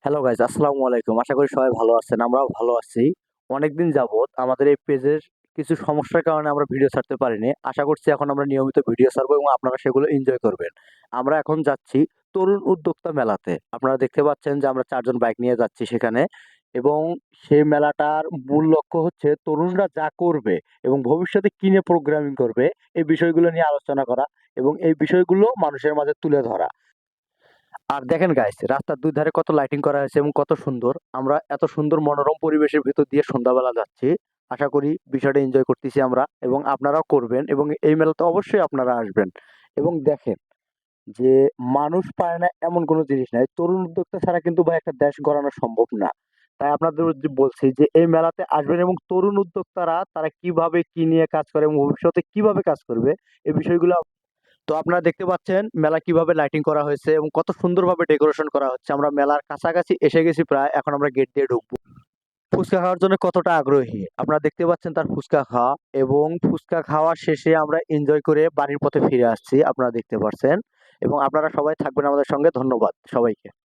Hello guys, আসসালামু আলাইকুম। আশা করি সবাই ভালো আছেন। আমরাও ভালো আছি। অনেকদিন যাবৎ আমাদের এই পেজের কিছু সমস্যার কারণে আমরা ভিডিও ছাড়তে পারিনি। আশা করছি এখন আমরা নিয়মিত ভিডিও ছাড়বো এবং আপনারা সেগুলো এনজয় করবেন। আমরা এখন যাচ্ছি তরুণ উদ্যোক্তা মেলাতে। আপনারা দেখতে পাচ্ছেন যে আমরা ৪ জন বাইক নিয়ে যাচ্ছি সেখানে, এবং সেই মেলাটার মূল লক্ষ্য হচ্ছে তরুণরা যা করবে এবং ভবিষ্যতে কি নিয়ে প্রোগ্রামিং করবে এই বিষয়গুলো নিয়ে আলোচনা করা এবং এই বিষয়গুলো মানুষের মাঝে তুলে ধরা। আর দেখেন গাইস, রাস্তার ২ ধারে কত লাইটিং করা হয়েছে এবং কত সুন্দর। আমরা এত সুন্দর মনোরম পরিবেশের ভিতর দিয়ে সন্ধ্যাবেলা যাচ্ছি। আশা করি বিষয়টা এনজয় করতেছি আমরা এবং আপনারাও করবেন এবং এই মেলাতে অবশ্যই আপনারা আসবেন। এবং দেখেন যে মানুষ পারে না এমন কোনো জিনিস নাই। তরুণ উদ্যোক্তা ছাড়া কিন্তু ভাই একটা দেশ গড়ানো সম্ভব না। তাই আপনাদের বলছি যে এই মেলাতে আসবেন এবং তরুণ উদ্যোক্তারা তারা কিভাবে কি নিয়ে কাজ করে এবং ভবিষ্যতে কিভাবে কাজ করবে এই বিষয়গুলো। তো আপনারা দেখতে পাচ্ছেন মেলা কিভাবে লাইটিং করা হয়েছে এবং কত সুন্দরভাবে ডেকোরেশন করা হচ্ছে। আমরা মেলার কাছাকাছি এসে গেছি প্রায়। এখন আমরা গেট দিয়ে ঢুকবো। ফুচকা খাওয়ার জন্য কতটা আগ্রহী আপনারা দেখতে পাচ্ছেন, তার ফুচকা খাওয়া এবং ফুচকা খাওয়া শেষে আমরা এনজয় করে বাড়ির পথে ফিরে আসছি। আপনারা দেখতে পাচ্ছেন এবং আপনারা সবাই থাকবেন আমাদের সঙ্গে। ধন্যবাদ সবাইকে।